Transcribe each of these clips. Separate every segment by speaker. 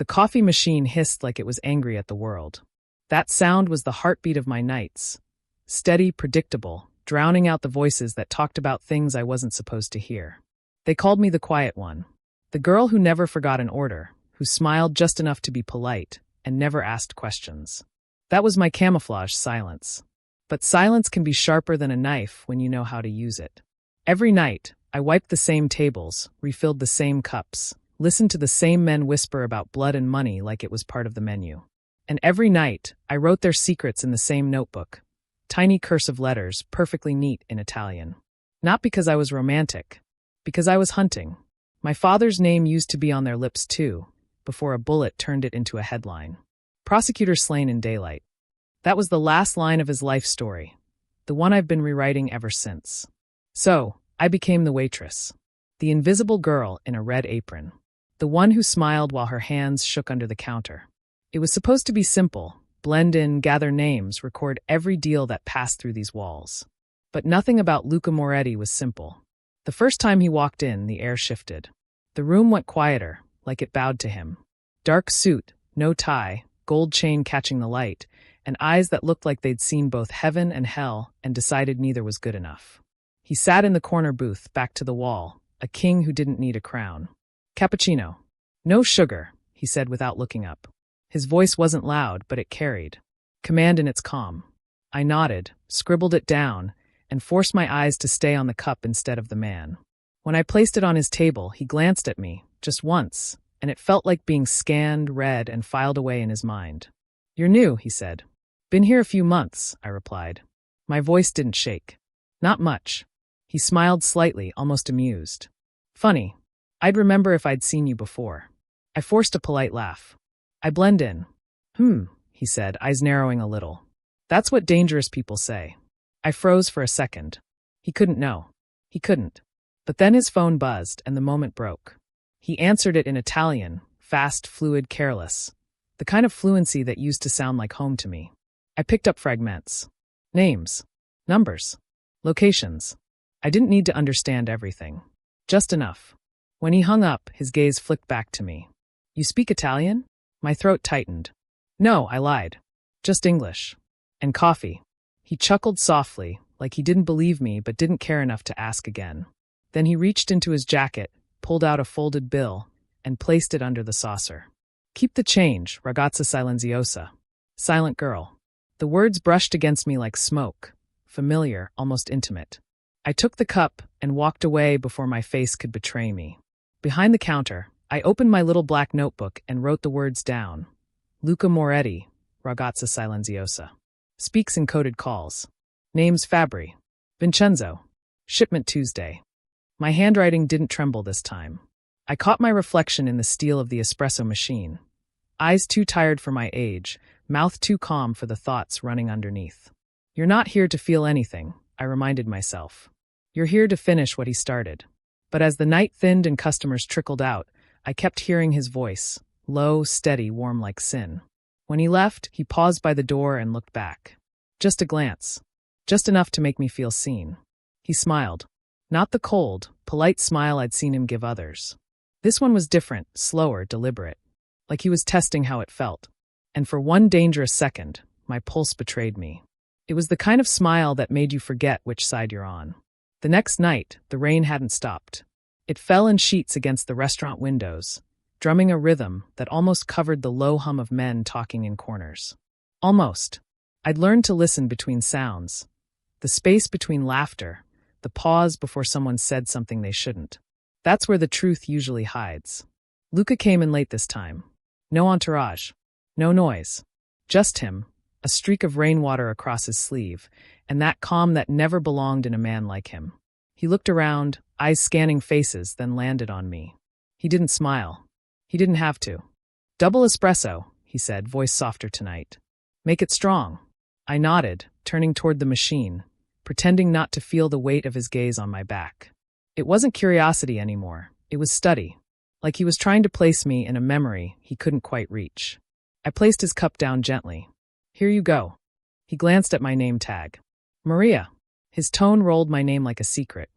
Speaker 1: The coffee machine hissed like it was angry at the world. That sound was the heartbeat of my nights. Steady, predictable, drowning out the voices that talked about things I wasn't supposed to hear. They called me the quiet one. The girl who never forgot an order, who smiled just enough to be polite, and never asked questions. That was my camouflage silence. But silence can be sharper than a knife when you know how to use it. Every night, I wiped the same tables, refilled the same cups, listened to the same men whisper about blood and money like it was part of the menu. And every night, I wrote their secrets in the same notebook. Tiny cursive letters, perfectly neat in Italian. Not because I was romantic, because I was hunting. My father's name used to be on their lips too, before a bullet turned it into a headline. Prosecutor slain in daylight. That was the last line of his life story, the one I've been rewriting ever since. So, I became the waitress. The invisible girl in a red apron. The one who smiled while her hands shook under the counter. It was supposed to be simple. Blend in, gather names, record every deal that passed through these walls. But nothing about Luca Moretti was simple. The first time he walked in, the air shifted. The room went quieter, like it bowed to him. Dark suit, no tie, gold chain catching the light, and eyes that looked like they'd seen both heaven and hell and decided neither was good enough. He sat in the corner booth, back to the wall, a king who didn't need a crown. Cappuccino. No sugar, he said without looking up. His voice wasn't loud, but it carried. Command in its calm. I nodded, scribbled it down, and forced my eyes to stay on the cup instead of the man. When I placed it on his table, he glanced at me, just once, and it felt like being scanned, read, and filed away in his mind. You're new, he said. Been here a few months, I replied. My voice didn't shake. Not much. He smiled slightly, almost amused. Funny. I'd remember if I'd seen you before. I forced a polite laugh. I blend in. He said, eyes narrowing a little. That's what dangerous people say. I froze for a second. He couldn't know. He couldn't. But then his phone buzzed and the moment broke. He answered it in Italian, fast, fluid, careless. The kind of fluency that used to sound like home to me. I picked up fragments. Names. Numbers. Locations. I didn't need to understand everything. Just enough. When he hung up, his gaze flicked back to me. You speak Italian? My throat tightened. No, I lied. Just English. And coffee. He chuckled softly, like he didn't believe me but didn't care enough to ask again. Then he reached into his jacket, pulled out a folded bill, and placed it under the saucer. Keep the change, ragazza silenziosa. Silent girl. The words brushed against me like smoke, familiar, almost intimate. I took the cup and walked away before my face could betray me. Behind the counter, I opened my little black notebook and wrote the words down. Luca Moretti, ragazza silenziosa. Speaks in coded calls. Names Fabri. Vincenzo. Shipment Tuesday. My handwriting didn't tremble this time. I caught my reflection in the steel of the espresso machine. Eyes too tired for my age, mouth too calm for the thoughts running underneath. You're not here to feel anything, I reminded myself. You're here to finish what he started. But as the night thinned and customers trickled out, I kept hearing his voice, low, steady, warm like sin. When he left, he paused by the door and looked back. Just a glance. Just enough to make me feel seen. He smiled. Not the cold, polite smile I'd seen him give others. This one was different, slower, deliberate. Like he was testing how it felt. And for one dangerous second, my pulse betrayed me. It was the kind of smile that made you forget which side you're on. The next night, the rain hadn't stopped. It fell in sheets against the restaurant windows, drumming a rhythm that almost covered the low hum of men talking in corners. Almost. I'd learned to listen between sounds. The space between laughter, the pause before someone said something they shouldn't. That's where the truth usually hides. Luca came in late this time. No entourage. No noise. Just him, a streak of rainwater across his sleeve, and that calm that never belonged in a man like him. He looked around, eyes scanning faces, then landed on me. He didn't smile. He didn't have to. Double espresso, he said, voice softer tonight. Make it strong. I nodded, turning toward the machine, pretending not to feel the weight of his gaze on my back. It wasn't curiosity anymore. It was study. Like he was trying to place me in a memory he couldn't quite reach. I placed his cup down gently. Here you go. He glanced at my name tag. Maria. His tone rolled my name like a secret.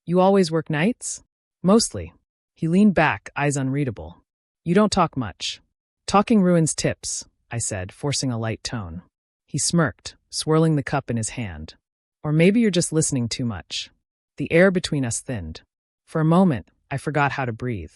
Speaker 1: You always work nights? Mostly. He leaned back, eyes unreadable. You don't talk much. Talking ruins tips, I said, forcing a light tone. He smirked, swirling the cup in his hand. Or maybe you're just listening too much. The air between us thinned. For a moment, I forgot how to breathe.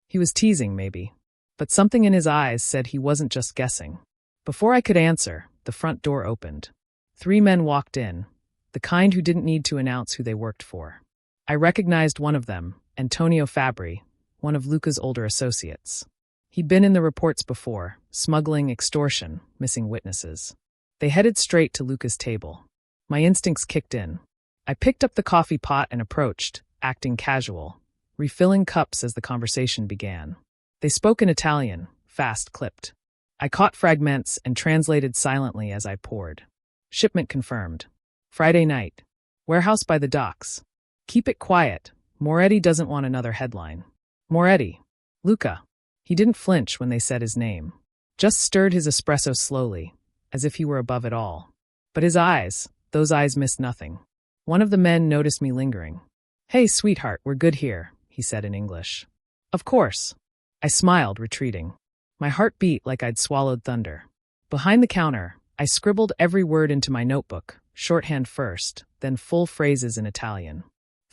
Speaker 1: He was teasing, maybe. But something in his eyes said he wasn't just guessing. Before I could answer, the front door opened. 3 men walked in, the kind who didn't need to announce who they worked for. I recognized one of them, Antonio Fabri, one of Luca's older associates. He'd been in the reports before, smuggling, extortion, missing witnesses. They headed straight to Luca's table. My instincts kicked in. I picked up the coffee pot and approached, acting casual, refilling cups as the conversation began. They spoke in Italian, fast-clipped. I caught fragments and translated silently as I poured. Shipment confirmed. Friday night. Warehouse by the docks. Keep it quiet. Moretti doesn't want another headline. Moretti. Luca. He didn't flinch when they said his name. Just stirred his espresso slowly, as if he were above it all. But his eyes, those eyes missed nothing. One of the men noticed me lingering. Hey, sweetheart, we're good here, he said in English. Of course. I smiled, retreating. My heart beat like I'd swallowed thunder. Behind the counter, I scribbled every word into my notebook, shorthand first, then full phrases in Italian.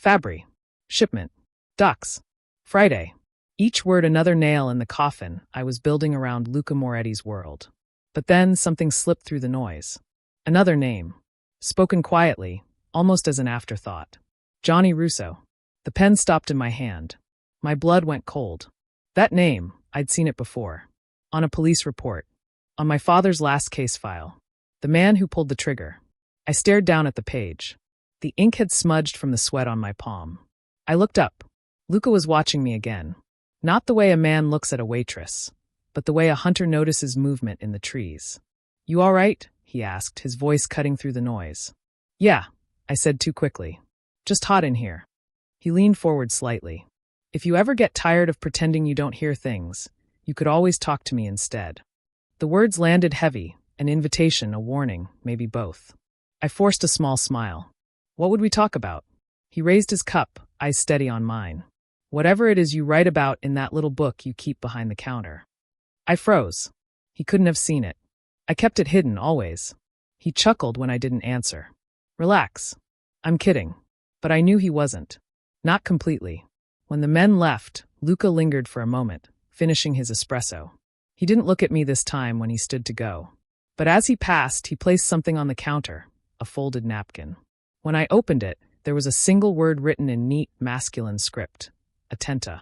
Speaker 1: Fabri. Shipment. Docks. Friday. Each word another nail in the coffin I was building around Luca Moretti's world. But then something slipped through the noise. Another name. Spoken quietly, almost as an afterthought. Johnny Russo. The pen stopped in my hand. My blood went cold. That name, I'd seen it before. On a police report. On my father's last case file. The man who pulled the trigger. I stared down at the page. The ink had smudged from the sweat on my palm. I looked up. Luca was watching me again. Not the way a man looks at a waitress, but the way a hunter notices movement in the trees. You all right? He asked, his voice cutting through the noise. Yeah, I said too quickly. Just hot in here. He leaned forward slightly. If you ever get tired of pretending you don't hear things, you could always talk to me instead. The words landed heavy, an invitation, a warning, maybe both. I forced a small smile. What would we talk about? He raised his cup, eyes steady on mine. Whatever it is you write about in that little book you keep behind the counter. I froze. He couldn't have seen it. I kept it hidden, always. He chuckled when I didn't answer. Relax. I'm kidding. But I knew he wasn't. Not completely. When the men left, Luca lingered for a moment, finishing his espresso. He didn't look at me this time when he stood to go. But as he passed, he placed something on the counter, a folded napkin. When I opened it, there was a single word written in neat, masculine script. Attenta.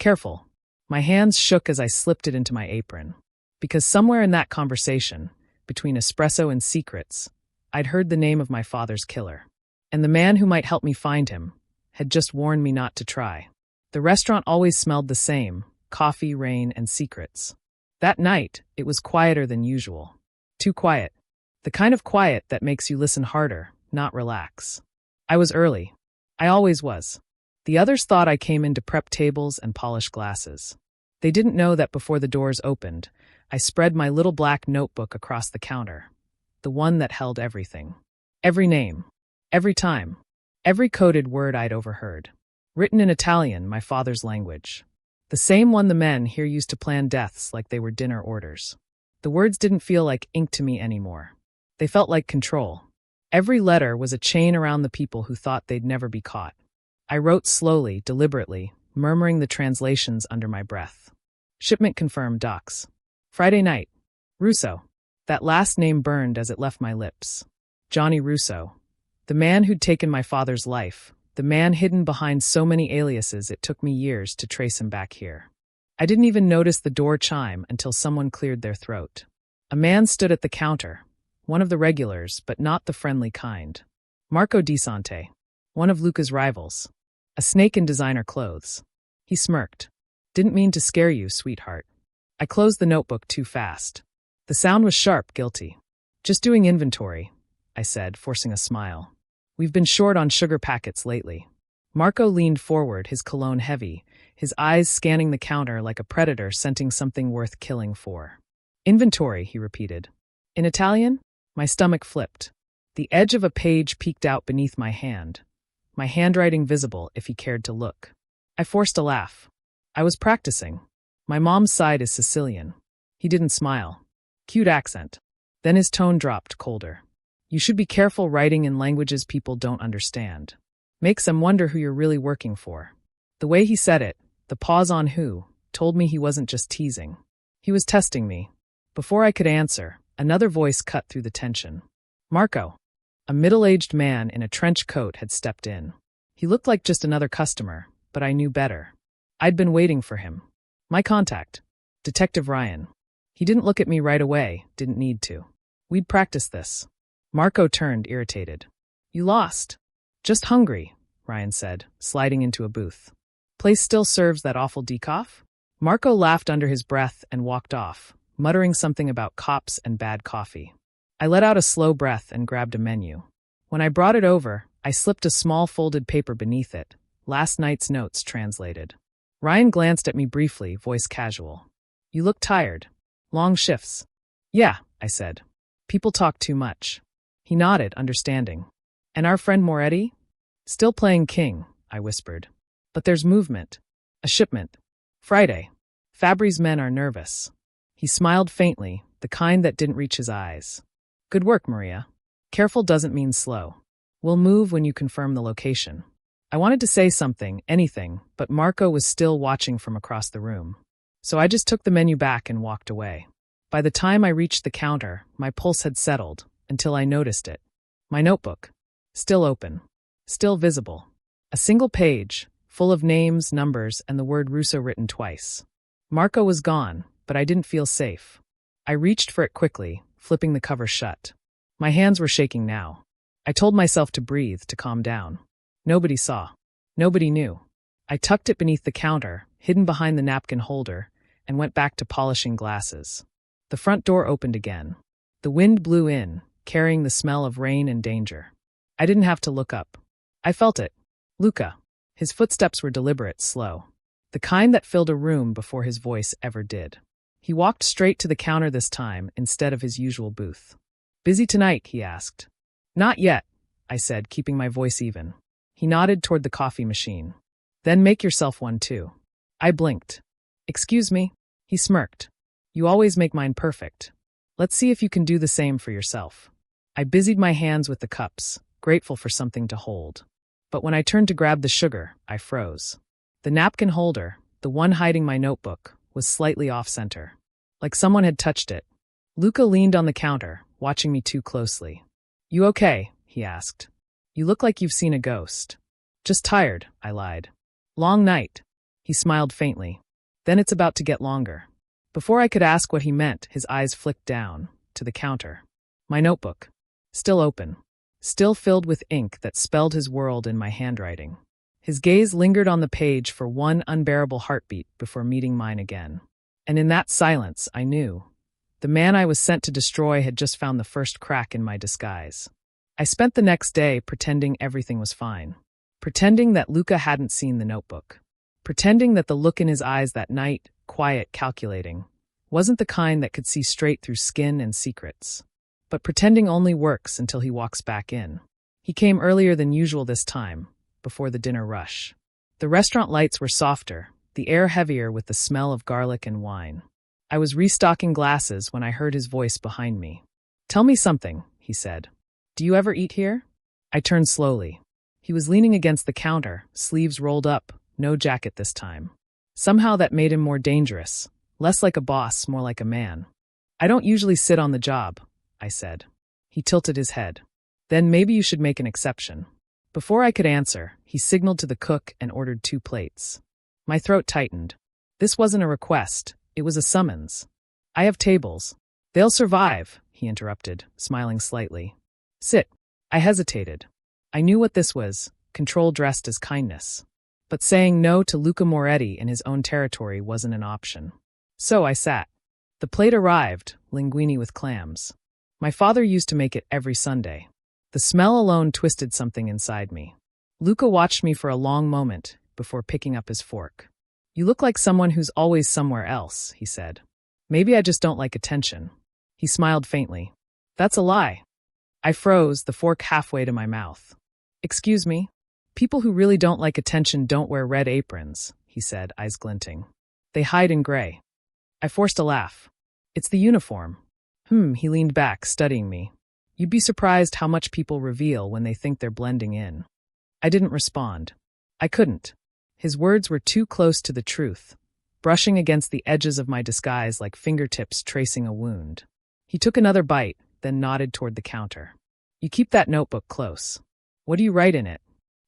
Speaker 1: Careful. My hands shook as I slipped it into my apron. Because somewhere in that conversation, between espresso and secrets, I'd heard the name of my father's killer. And the man who might help me find him had just warned me not to try. The restaurant always smelled the same, coffee, rain, and secrets. That night, it was quieter than usual. Too quiet. The kind of quiet that makes you listen harder, not relax. I was early. I always was. The others thought I came in to prep tables and polish glasses. They didn't know that before the doors opened, I spread my little black notebook across the counter. The one that held everything. Every name. Every time. Every coded word I'd overheard. Written in Italian, my father's language. The same one the men here used to plan deaths like they were dinner orders. The words didn't feel like ink to me anymore. They felt like control. Every letter was a chain around the people who thought they'd never be caught. I wrote slowly, deliberately, murmuring the translations under my breath. Shipment confirmed, docks. Friday night. Russo. That last name burned as it left my lips. Johnny Russo. The man who'd taken my father's life. The man hidden behind so many aliases it took me years to trace him back here. I didn't even notice the door chime until someone cleared their throat. A man stood at the counter. One of the regulars, but not the friendly kind. Marco DeSante. One of Luca's rivals. A snake in designer clothes. He smirked. Didn't mean to scare you, sweetheart. I closed the notebook too fast. The sound was sharp, guilty. Just doing inventory, I said, forcing a smile. We've been short on sugar packets lately. Marco leaned forward, his cologne heavy, his eyes scanning the counter like a predator scenting something worth killing for. Inventory, he repeated. In Italian? My stomach flipped. The edge of a page peeked out beneath my hand. My handwriting visible if he cared to look. I forced a laugh. I was practicing. My mom's side is Sicilian. He didn't smile. Cute accent. Then his tone dropped colder. You should be careful writing in languages people don't understand. Makes them wonder who you're really working for. The way he said it, the pause on who, told me he wasn't just teasing. He was testing me. Before I could answer, another voice cut through the tension. Marco. A middle-aged man in a trench coat had stepped in. He looked like just another customer, but I knew better. I'd been waiting for him. My contact. Detective Ryan. He didn't look at me right away, didn't need to. We'd practiced this. Marco turned, irritated. You lost. Just hungry, Ryan said, sliding into a booth. Place still serves that awful decaf? Marco laughed under his breath and walked off, muttering something about cops and bad coffee. I let out a slow breath and grabbed a menu. When I brought it over, I slipped a small folded paper beneath it, last night's notes translated. Ryan glanced at me briefly, voice casual. You look tired. Long shifts. Yeah, I said. People talk too much. He nodded, understanding. And our friend Moretti? Still playing king, I whispered. But there's movement. A shipment. Friday. Fabri's men are nervous. He smiled faintly, the kind that didn't reach his eyes. Good work, Maria. Careful doesn't mean slow. We'll move when you confirm the location. I wanted to say something, anything, but Marco was still watching from across the room. So I just took the menu back and walked away. By the time I reached the counter, my pulse had settled, until I noticed it. My notebook. Still open. Still visible. A single page, full of names, numbers, and the word Russo written twice. Marco was gone, but I didn't feel safe. I reached for it quickly, flipping the cover shut. My hands were shaking now. I told myself to breathe, to calm down. Nobody saw. Nobody knew. I tucked it beneath the counter, hidden behind the napkin holder, and went back to polishing glasses. The front door opened again. The wind blew in, carrying the smell of rain and danger. I didn't have to look up. I felt it. Luca. His footsteps were deliberate, slow. The kind that filled a room before his voice ever did. He walked straight to the counter this time, instead of his usual booth. Busy tonight, he asked. Not yet, I said, keeping my voice even. He nodded toward the coffee machine. Then make yourself one too. I blinked. Excuse me? He smirked. You always make mine perfect. Let's see if you can do the same for yourself. I busied my hands with the cups, grateful for something to hold. But when I turned to grab the sugar, I froze. The napkin holder, the one hiding my notebook, was slightly off-center. Like someone had touched it. Luca leaned on the counter, watching me too closely. You okay? He asked. You look like you've seen a ghost. Just tired, I lied. Long night. He smiled faintly. Then it's about to get longer. Before I could ask what he meant, his eyes flicked down, to the counter. My notebook. Still open. Still filled with ink that spelled his world in my handwriting. His gaze lingered on the page for one unbearable heartbeat before meeting mine again. And in that silence, I knew. The man I was sent to destroy had just found the first crack in my disguise. I spent the next day pretending everything was fine. Pretending that Luca hadn't seen the notebook. Pretending that the look in his eyes that night, quiet, calculating, wasn't the kind that could see straight through skin and secrets. But pretending only works until he walks back in. He came earlier than usual this time, before the dinner rush. The restaurant lights were softer, the air heavier with the smell of garlic and wine. I was restocking glasses when I heard his voice behind me. Tell me something, he said. Do you ever eat here? I turned slowly. He was leaning against the counter, sleeves rolled up, no jacket this time. Somehow that made him more dangerous, less like a boss, more like a man. I don't usually sit on the job, I said. He tilted his head. Then maybe you should make an exception. Before I could answer, he signaled to the cook and ordered 2 plates. My throat tightened. This wasn't a request, it was a summons. I have tables. They'll survive, he interrupted, smiling slightly. Sit. I hesitated. I knew what this was, control dressed as kindness. But saying no to Luca Moretti in his own territory wasn't an option. So I sat. The plate arrived, linguine with clams. My father used to make it every Sunday. The smell alone twisted something inside me. Luca watched me for a long moment before picking up his fork. You look like someone who's always somewhere else, he said. Maybe I just don't like attention. He smiled faintly. That's a lie. I froze, the fork halfway to my mouth. Excuse me? People who really don't like attention don't wear red aprons, he said, eyes glinting. They hide in gray. I forced a laugh. It's the uniform. He leaned back, studying me. You'd be surprised how much people reveal when they think they're blending in. I didn't respond. I couldn't. His words were too close to the truth, brushing against the edges of my disguise like fingertips tracing a wound. He took another bite, then nodded toward the counter. You keep that notebook close. What do you write in it?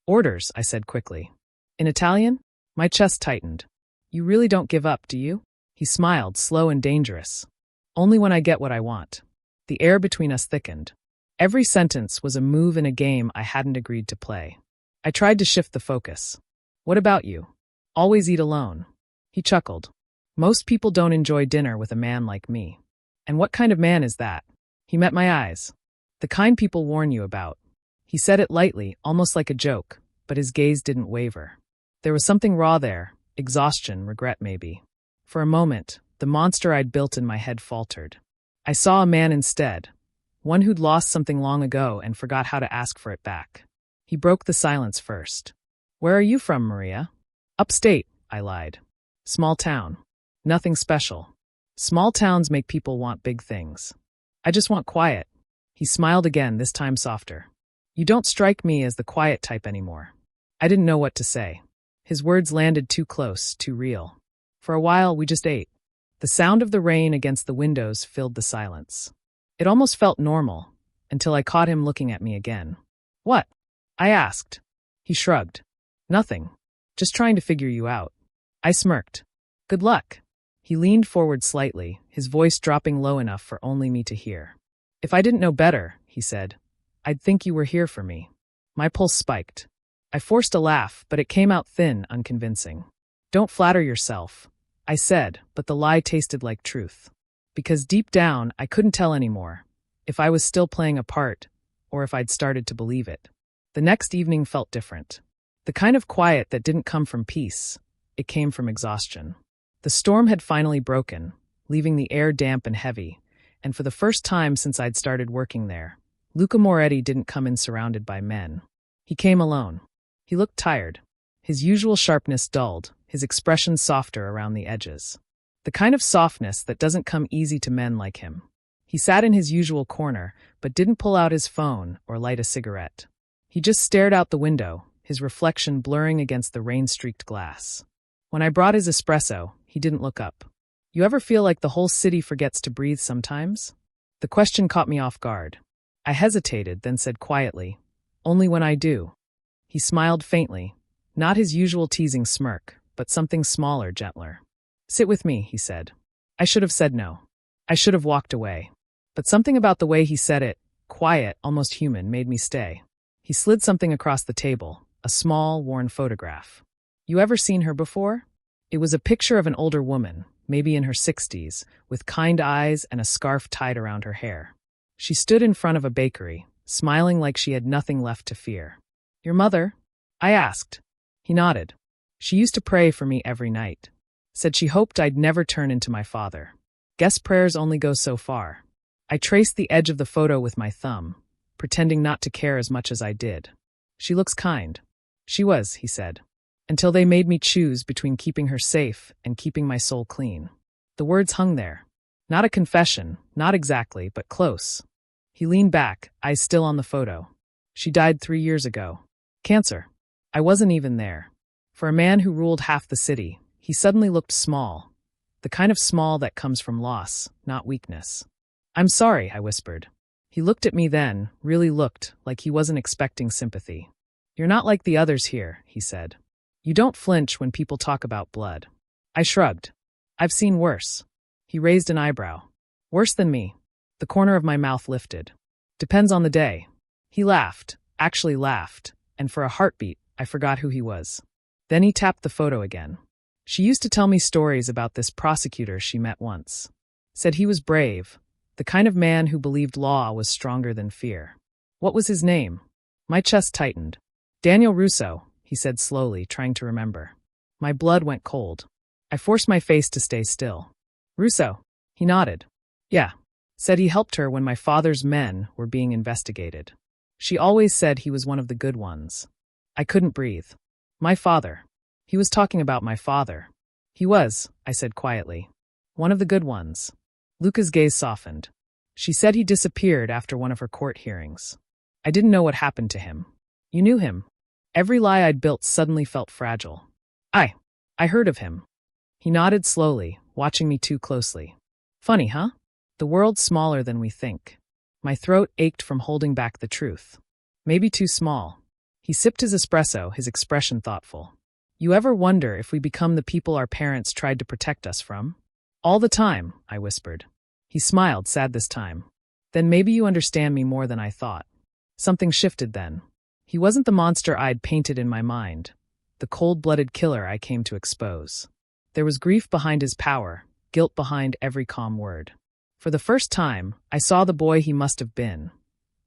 Speaker 1: Orders, I said quickly. In Italian? My chest tightened. You really don't give up, do you? He smiled, slow and dangerous. Only when I get what I want. The air between us thickened. Every sentence was a move in a game I hadn't agreed to play. I tried to shift the focus. What about you? Always eat alone. He chuckled. Most people don't enjoy dinner with a man like me. And what kind of man is that? He met my eyes. The kind people warn you about. He said it lightly, almost like a joke, but his gaze didn't waver. There was something raw there, exhaustion, regret maybe. For a moment, the monster I'd built in my head faltered. I saw a man instead, one who'd lost something long ago and forgot how to ask for it back. He broke the silence first. Where are you from, Maria? Upstate, I lied. Small town. Nothing special. Small towns make people want big things. I just want quiet. He smiled again, this time softer. You don't strike me as the quiet type anymore. I didn't know what to say. His words landed too close, too real. For a while, we just ate. The sound of the rain against the windows filled the silence. It almost felt normal, until I caught him looking at me again. What? I asked. He shrugged. Nothing. Just trying to figure you out. I smirked. Good luck. He leaned forward slightly, his voice dropping low enough for only me to hear. If I didn't know better, he said, I'd think you were here for me. My pulse spiked. I forced a laugh, but it came out thin, unconvincing. Don't flatter yourself, I said, but the lie tasted like truth. Because deep down, I couldn't tell anymore, if I was still playing a part, or if I'd started to believe it. The next evening felt different. The kind of quiet that didn't come from peace, it came from exhaustion. The storm had finally broken, leaving the air damp and heavy, and for the first time since I'd started working there, Luca Moretti didn't come in surrounded by men. He came alone. He looked tired. His usual sharpness dulled, his expression softer around the edges. The kind of softness that doesn't come easy to men like him. He sat in his usual corner, but didn't pull out his phone or light a cigarette. He just stared out the window, his reflection blurring against the rain-streaked glass. When I brought his espresso, he didn't look up. You ever feel like the whole city forgets to breathe sometimes? The question caught me off guard. I hesitated, then said quietly, Only when I do. He smiled faintly, not his usual teasing smirk, but something smaller, gentler. Sit with me, he said. I should have said no. I should have walked away. But something about the way he said it, quiet, almost human, made me stay. He slid something across the table, a small, worn photograph. You ever seen her before? It was a picture of an older woman, maybe in her 60s, with kind eyes and a scarf tied around her hair. She stood in front of a bakery, smiling like she had nothing left to fear. Your mother? I asked. He nodded. She used to pray for me every night. Said she hoped I'd never turn into my father. Guess prayers only go so far. I traced the edge of the photo with my thumb, pretending not to care as much as I did. She looks kind. She was, he said. Until they made me choose between keeping her safe and keeping my soul clean. The words hung there. Not a confession, not exactly, but close. He leaned back, eyes still on the photo. She died 3 years ago. Cancer. I wasn't even there. For a man who ruled half the city, he suddenly looked small. The kind of small that comes from loss, not weakness. I'm sorry, I whispered. He looked at me then, really looked, like he wasn't expecting sympathy. You're not like the others here, he said. You don't flinch when people talk about blood. I shrugged. I've seen worse. He raised an eyebrow. Worse than me. The corner of my mouth lifted. Depends on the day. He laughed, actually laughed, and for a heartbeat, I forgot who he was. Then he tapped the photo again. She used to tell me stories about this prosecutor she met once. Said he was brave, the kind of man who believed law was stronger than fear. What was his name? My chest tightened. Daniel Russo, he said slowly, trying to remember. My blood went cold. I forced my face to stay still. Russo. He nodded. Yeah. Said he helped her when my father's men were being investigated. She always said he was one of the good ones. I couldn't breathe. My father. He was talking about my father. He was, I said quietly. One of the good ones. Luca's gaze softened. She said he disappeared after one of her court hearings. I didn't know what happened to him. You knew him. Every lie I'd built suddenly felt fragile. I heard of him. He nodded slowly, watching me too closely. Funny, huh? The world's smaller than we think. My throat ached from holding back the truth. Maybe too small. He sipped his espresso, his expression thoughtful. You ever wonder if we become the people our parents tried to protect us from? All the time, I whispered. He smiled, sad this time. Then maybe you understand me more than I thought. Something shifted then. He wasn't the monster I'd painted in my mind, the cold-blooded killer I came to expose. There was grief behind his power, guilt behind every calm word. For the first time, I saw the boy he must have been,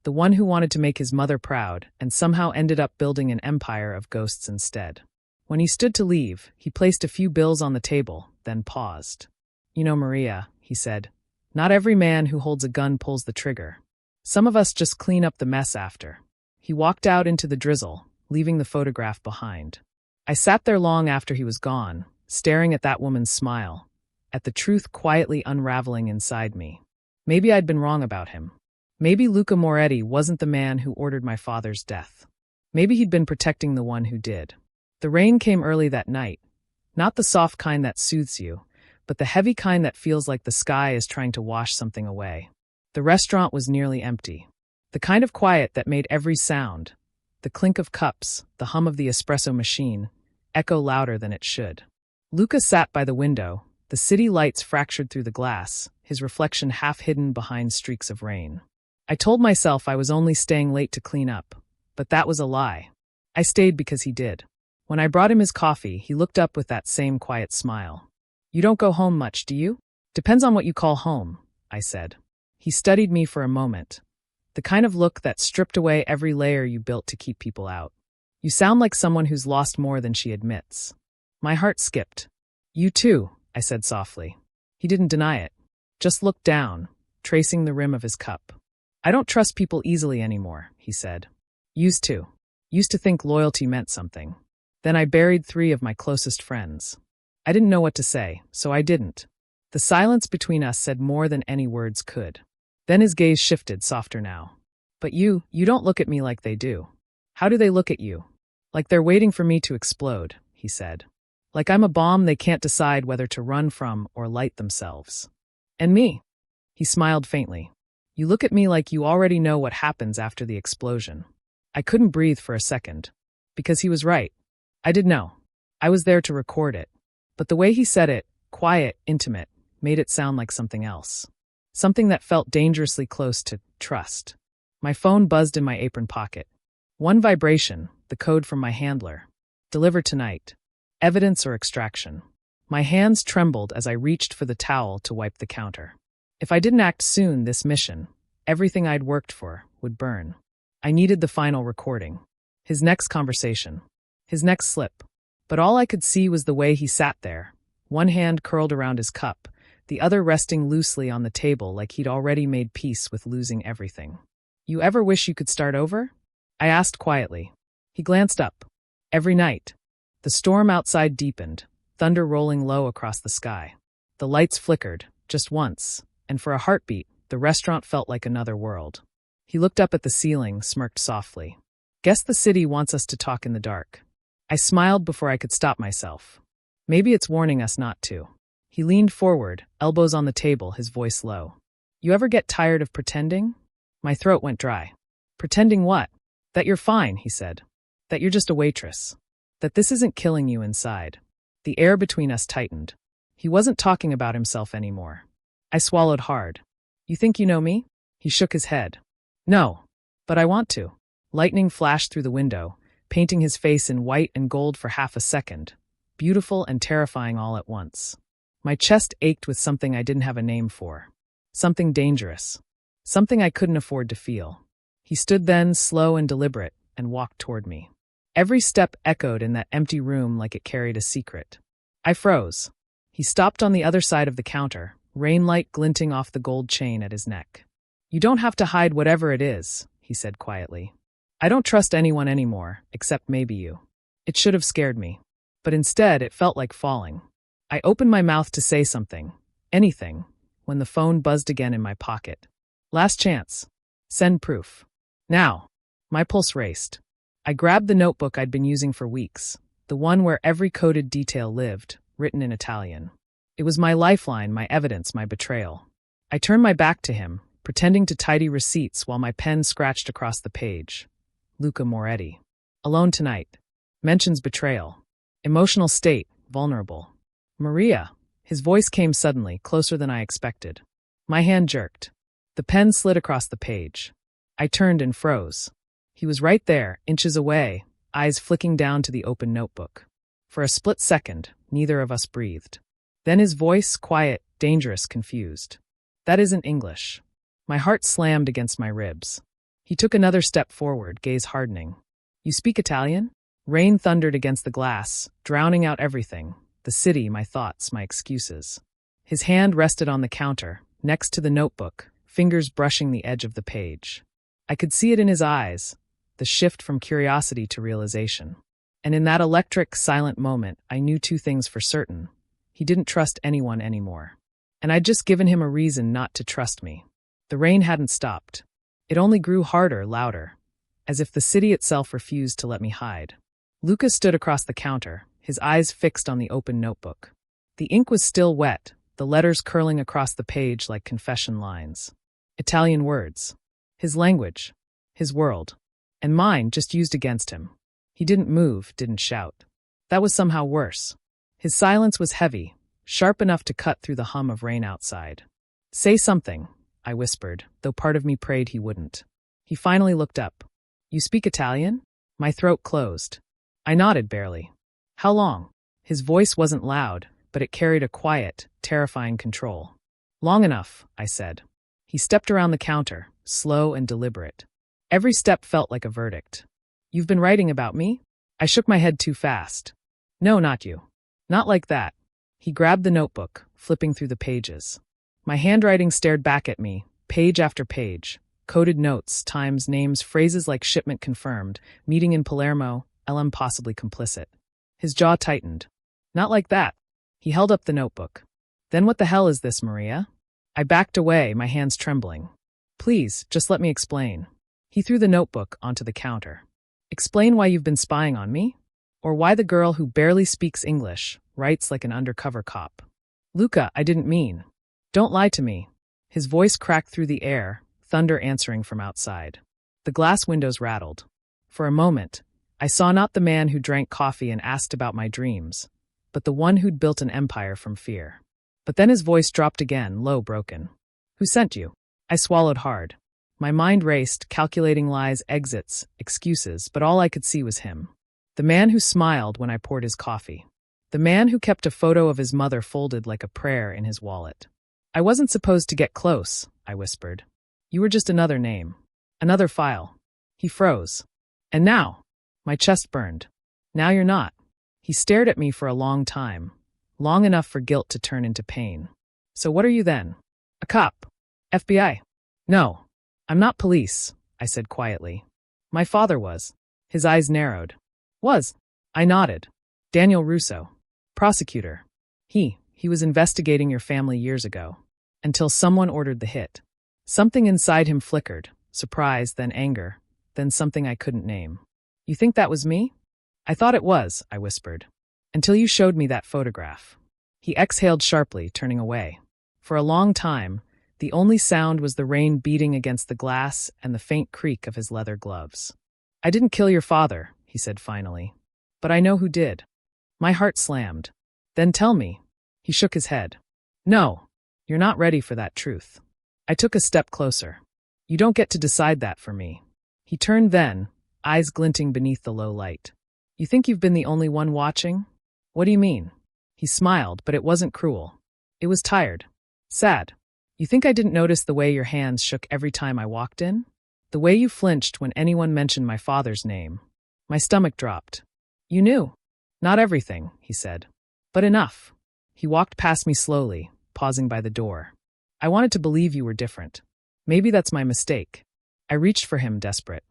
Speaker 1: the one who wanted to make his mother proud and somehow ended up building an empire of ghosts instead. When he stood to leave, he placed a few bills on the table, then paused. You know, Maria, he said, not every man who holds a gun pulls the trigger. Some of us just clean up the mess after. He walked out into the drizzle, leaving the photograph behind. I sat there long after he was gone, staring at that woman's smile, at the truth quietly unraveling inside me. Maybe I'd been wrong about him. Maybe Luca Moretti wasn't the man who ordered my father's death. Maybe he'd been protecting the one who did. The rain came early that night, not the soft kind that soothes you, but the heavy kind that feels like the sky is trying to wash something away. The restaurant was nearly empty. The kind of quiet that made every sound, the clink of cups, the hum of the espresso machine, echo louder than it should. Luca sat by the window, the city lights fractured through the glass, his reflection half hidden behind streaks of rain. I told myself I was only staying late to clean up, but that was a lie. I stayed because he did. When I brought him his coffee, he looked up with that same quiet smile. You don't go home much, do you? Depends on what you call home, I said. He studied me for a moment. The kind of look that stripped away every layer you built to keep people out. You sound like someone who's lost more than she admits. My heart skipped. You too, I said softly. He didn't deny it. Just looked down, tracing the rim of his cup. I don't trust people easily anymore, he said. Used to. Used to think loyalty meant something. Then I buried 3 of my closest friends. I didn't know what to say, so I didn't. The silence between us said more than any words could. Then his gaze shifted, softer now. But you don't look at me like they do. How do they look at you? Like they're waiting for me to explode, he said. Like I'm a bomb they can't decide whether to run from or light themselves. And me? He smiled faintly. You look at me like you already know what happens after the explosion. I couldn't breathe for a second. Because he was right. I did know. I was there to record it. But the way he said it, quiet, intimate, made it sound like something else. Something that felt dangerously close to trust. My phone buzzed in my apron pocket. One vibration, the code from my handler. Deliver tonight. Evidence or extraction. My hands trembled as I reached for the towel to wipe the counter. If I didn't act soon, this mission, everything I'd worked for, would burn. I needed the final recording. His next conversation. His next slip. But all I could see was the way he sat there, one hand curled around his cup, the other resting loosely on the table like he'd already made peace with losing everything. You ever wish you could start over? I asked quietly. He glanced up. Every night. The storm outside deepened, thunder rolling low across the sky. The lights flickered, just once, and for a heartbeat, the restaurant felt like another world. He looked up at the ceiling, smirked softly. Guess the city wants us to talk in the dark. I smiled before I could stop myself. Maybe it's warning us not to. He leaned forward, elbows on the table, his voice low. You ever get tired of pretending? My throat went dry. Pretending what? That you're fine, he said. That you're just a waitress. That this isn't killing you inside. The air between us tightened. He wasn't talking about himself anymore. I swallowed hard. You think you know me? He shook his head. No. But I want to. Lightning flashed through the window, painting his face in white and gold for half a second. Beautiful and terrifying all at once. My chest ached with something I didn't have a name for. Something dangerous. Something I couldn't afford to feel. He stood then, slow and deliberate, and walked toward me. Every step echoed in that empty room like it carried a secret. I froze. He stopped on the other side of the counter, rainlight glinting off the gold chain at his neck. You don't have to hide whatever it is, he said quietly. I don't trust anyone anymore, except maybe you. It should have scared me. But instead, it felt like falling. I opened my mouth to say something. Anything. when the phone buzzed again in my pocket. Last chance. Send proof. Now. My pulse raced. I grabbed the notebook I'd been using for weeks, the one where every coded detail lived, written in Italian. It was my lifeline, my evidence, my betrayal. I turned my back to him, pretending to tidy receipts while my pen scratched across the page. Luca Moretti. Alone tonight. Mentions betrayal. Emotional state, vulnerable. Maria. His voice came suddenly, closer than I expected. My hand jerked. The pen slid across the page. I turned and froze. He was right there, inches away, eyes flicking down to the open notebook. For a split second, neither of us breathed. Then his voice, quiet, dangerous, confused. That isn't English. My heart slammed against my ribs. He took another step forward, gaze hardening. You speak Italian? Rain thundered against the glass, drowning out everything. The city, my thoughts, my excuses. His hand rested on the counter, next to the notebook, fingers brushing the edge of the page. I could see it in his eyes, the shift from curiosity to realization. And in that electric, silent moment, I knew two things for certain. He didn't trust anyone anymore. And I'd just given him a reason not to trust me. The rain hadn't stopped. It only grew harder, louder, as if the city itself refused to let me hide. Luca stood across the counter, his eyes fixed on the open notebook. The ink was still wet, the letters curling across the page like confession lines. Italian words. His language. His world. And mine just used against him. He didn't move, didn't shout. That was somehow worse. His silence was heavy, sharp enough to cut through the hum of rain outside. Say something, I whispered, though part of me prayed he wouldn't. He finally looked up. You speak Italian? My throat closed. I nodded barely. How long? His voice wasn't loud, but it carried a quiet, terrifying control. Long enough, I said. He stepped around the counter, slow and deliberate. Every step felt like a verdict. You've been writing about me? I shook my head too fast. No, not you. Not like that. He grabbed the notebook, flipping through the pages. My handwriting stared back at me, page after page. Coded notes, times, names, phrases like shipment confirmed, meeting in Palermo, LM possibly complicit. His jaw tightened. Not like that. He held up the notebook. Then what the hell is this, Maria? I backed away, my hands trembling. Please, just let me explain. He threw the notebook onto the counter. Explain why you've been spying on me? Or why the girl who barely speaks English writes like an undercover cop? Luca, I didn't mean. Don't lie to me. His voice cracked through the air, thunder answering from outside. The glass windows rattled. For a moment, I saw not the man who drank coffee and asked about my dreams, but the one who'd built an empire from fear. But then his voice dropped again, low, broken. Who sent you? I swallowed hard. My mind raced, calculating lies, exits, excuses, but all I could see was him. The man who smiled when I poured his coffee. The man who kept a photo of his mother folded like a prayer in his wallet. I wasn't supposed to get close, I whispered. You were just another name. Another file. He froze. And now? My chest burned. Now you're not. He stared at me for a long time. Long enough for guilt to turn into pain. So what are you then? A cop? FBI? No. I'm not police, I said quietly. My father was. His eyes narrowed. Was. I nodded. Daniel Russo. Prosecutor. He was investigating your family years ago. Until someone ordered the hit. Something inside him flickered. Surprise, then anger, then something I couldn't name. You think that was me? I thought it was, I whispered. Until you showed me that photograph. He exhaled sharply, turning away. For a long time, the only sound was the rain beating against the glass and the faint creak of his leather gloves. I didn't kill your father, he said finally. But I know who did. My heart slammed. Then tell me. He shook his head. No, you're not ready for that truth. I took a step closer. You don't get to decide that for me. He turned then, eyes glinting beneath the low light. You think you've been the only one watching? What do you mean? He smiled, but it wasn't cruel. It was tired. Sad. You think I didn't notice the way your hands shook every time I walked in? The way you flinched when anyone mentioned my father's name. My stomach dropped. You knew. Not everything, he said. But enough. He walked past me slowly, pausing by the door. I wanted to believe you were different. Maybe that's my mistake. I reached for him, desperate.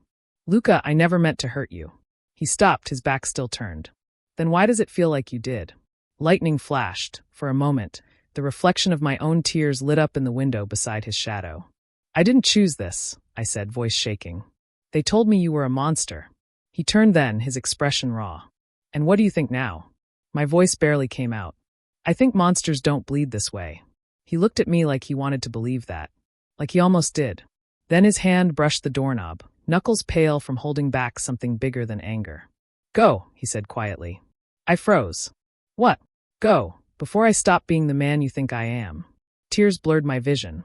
Speaker 1: Luca, I never meant to hurt you. He stopped, his back still turned. Then why does it feel like you did? Lightning flashed, for a moment, The reflection of my own tears lit up in the window beside his shadow. "I didn't choose this," I said, voice shaking. "They told me you were a monster." He turned then, his expression raw. "And what do you think now?" My voice barely came out. "I think monsters don't bleed this way." He looked at me like he wanted to believe that. Like he almost did. Then his hand brushed the doorknob, knuckles pale from holding back something bigger than anger. "Go," he said quietly. I froze. "What? Go, before I stop being the man you think I am." Tears blurred my vision.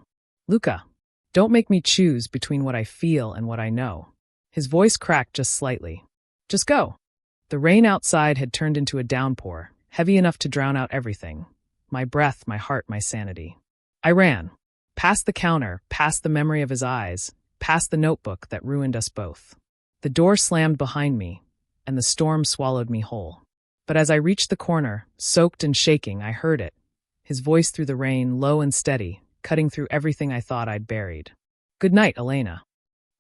Speaker 1: "Luca, don't make me choose between what I feel and what I know." His voice cracked just slightly. "Just go." The rain outside had turned into a downpour, heavy enough to drown out everything. My breath, my heart, my sanity. I ran. Past the counter, past the memory of his eyes, past the notebook that ruined us both. The door slammed behind me, and the storm swallowed me whole. But as I reached the corner, soaked and shaking, I heard it. His voice through the rain, low and steady, cutting through everything I thought I'd buried. "Good night, Elena."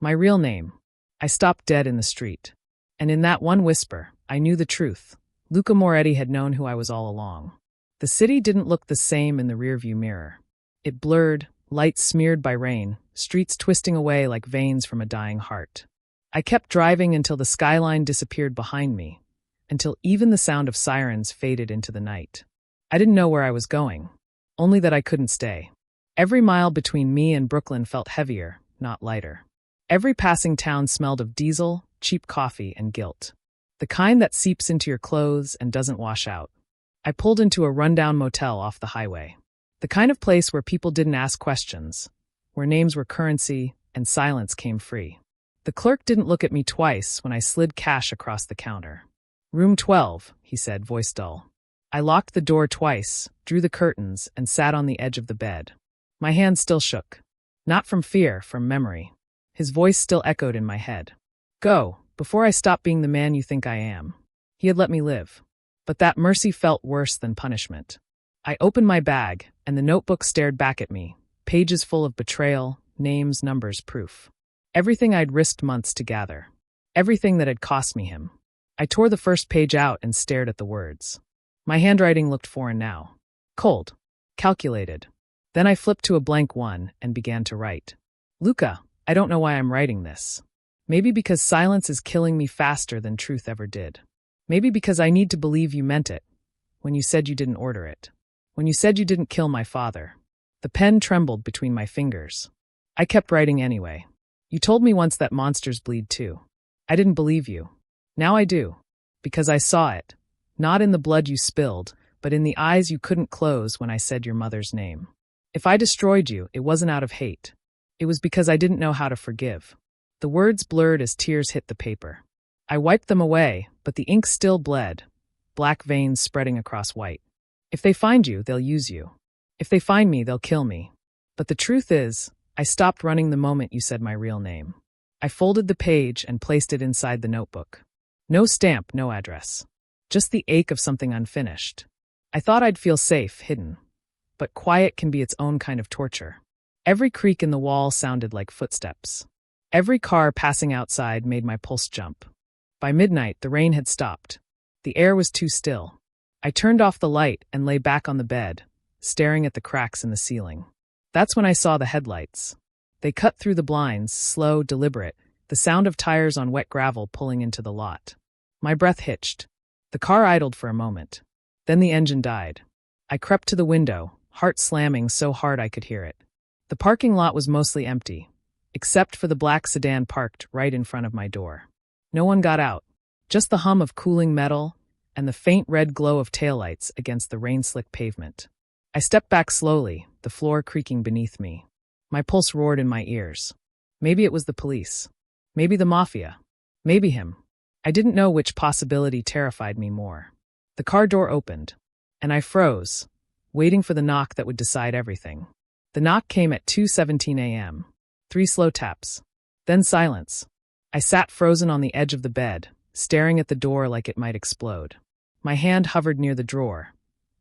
Speaker 1: My real name. I stopped dead in the street. And in that one whisper, I knew the truth. Luca Moretti had known who I was all along. The city didn't look the same in the rearview mirror. It blurred, lights smeared by rain, streets twisting away like veins from a dying heart. I kept driving until the skyline disappeared behind me, until even the sound of sirens faded into the night. I didn't know where I was going, only that I couldn't stay. Every mile between me and Brooklyn felt heavier, not lighter. Every passing town smelled of diesel, cheap coffee, and guilt. The kind that seeps into your clothes and doesn't wash out. I pulled into a rundown motel off the highway. The kind of place where people didn't ask questions, where names were currency and silence came free. The clerk didn't look at me twice when I slid cash across the counter. "Room 12, he said, voice dull. I locked the door twice, drew the curtains, and sat on the edge of the bed. My hand still shook. Not from fear, from memory. His voice still echoed in my head. "Go, before I stop being the man you think I am." He had let me live. But that mercy felt worse than punishment. I opened my bag, and the notebook stared back at me, pages full of betrayal, names, numbers, proof. Everything I'd risked months to gather. Everything that had cost me him. I tore the first page out and stared at the words. My handwriting looked foreign now. Cold. Calculated. Then I flipped to a blank one and began to write. "Luca, I don't know why I'm writing this. Maybe because silence is killing me faster than truth ever did. Maybe because I need to believe you meant it, when you said you didn't order it. When you said you didn't kill my father." The pen trembled between my fingers. I kept writing anyway. "You told me once that monsters bleed too. I didn't believe you. Now I do. Because I saw it. Not in the blood you spilled, but in the eyes you couldn't close when I said your mother's name. If I destroyed you, it wasn't out of hate. It was because I didn't know how to forgive." The words blurred as tears hit the paper. I wiped them away, but the ink still bled, black veins spreading across white. "If they find you, they'll use you. If they find me, they'll kill me. But the truth is, I stopped running the moment you said my real name." I folded the page and placed it inside the notebook. No stamp, no address. Just the ache of something unfinished. I thought I'd feel safe, hidden. But quiet can be its own kind of torture. Every creak in the wall sounded like footsteps. Every car passing outside made my pulse jump. By midnight, the rain had stopped. The air was too still. I turned off the light and lay back on the bed, staring at the cracks in the ceiling. That's when I saw the headlights. They cut through the blinds, slow, deliberate, the sound of tires on wet gravel pulling into the lot. My breath hitched. The car idled for a moment. Then the engine died. I crept to the window, heart slamming so hard I could hear it. The parking lot was mostly empty, except for the black sedan parked right in front of my door. No one got out. Just the hum of cooling metal and the faint red glow of taillights against the rain-slick pavement. I stepped back slowly, the floor creaking beneath me. My pulse roared in my ears. Maybe it was the police. Maybe the Mafia. Maybe him. I didn't know which possibility terrified me more. The car door opened, and I froze, waiting for the knock that would decide everything. The knock came at 2:17 a.m. 3 slow taps. Then silence. I sat frozen on the edge of the bed, staring at the door like it might explode. My hand hovered near the drawer,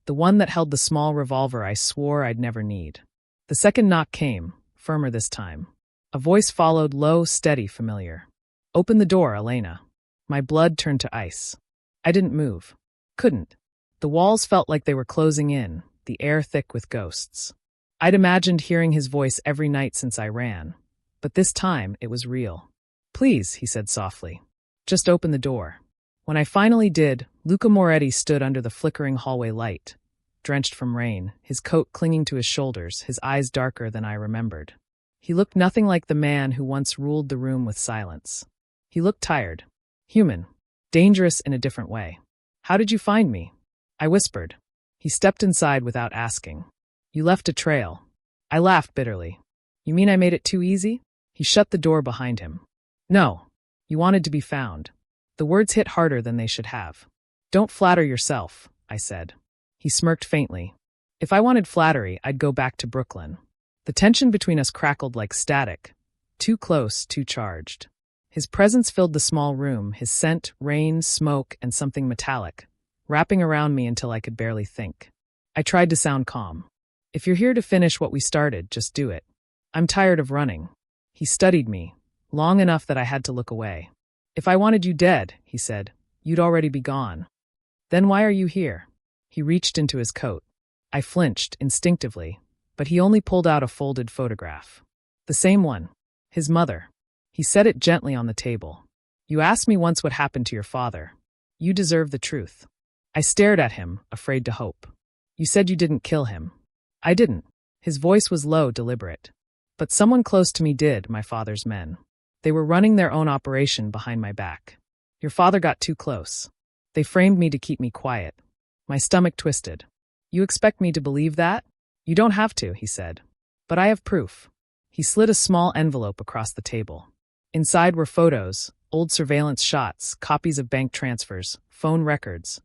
Speaker 1: the one that held the small revolver I swore I'd never need. The second knock came, firmer this time. A voice followed, low, steady, familiar. "Open the door, Elena." My blood turned to ice. I didn't move. Couldn't. The walls felt like they were closing in, the air thick with ghosts. I'd imagined hearing his voice every night since I ran, but this time it was real. "Please," he said softly. "Just open the door." When I finally did, Luca Moretti stood under the flickering hallway light, drenched from rain, his coat clinging to his shoulders, his eyes darker than I remembered. He looked nothing like the man who once ruled the room with silence. He looked tired, human, dangerous in a different way. "How did you find me?" I whispered. He stepped inside without asking. "You left a trail." I laughed bitterly. "You mean I made it too easy?" He shut the door behind him. "No. You wanted to be found." The words hit harder than they should have. "Don't flatter yourself," I said. He smirked faintly. "If I wanted flattery, I'd go back to Brooklyn." The tension between us crackled like static. Too close, too charged. His presence filled the small room, his scent, rain, smoke, and something metallic, wrapping around me until I could barely think. I tried to sound calm. "If you're here to finish what we started, just do it. I'm tired of running." He studied me, long enough that I had to look away. "If I wanted you dead," he said, "you'd already be gone. Then why are you here?" He reached into his coat. I flinched, instinctively, but he only pulled out a folded photograph. The same one. His mother. He set it gently on the table. "You asked me once what happened to your father. You deserve the truth." I stared at him, afraid to hope. "You said you didn't kill him." "I didn't." His voice was low, deliberate. "But someone close to me did, my father's men. They were running their own operation behind my back. Your father got too close. They framed me to keep me quiet." My stomach twisted. "You expect me to believe that?" "You don't have to," he said. "But I have proof." He slid a small envelope across the table. Inside were photos, old surveillance shots, copies of bank transfers, phone records,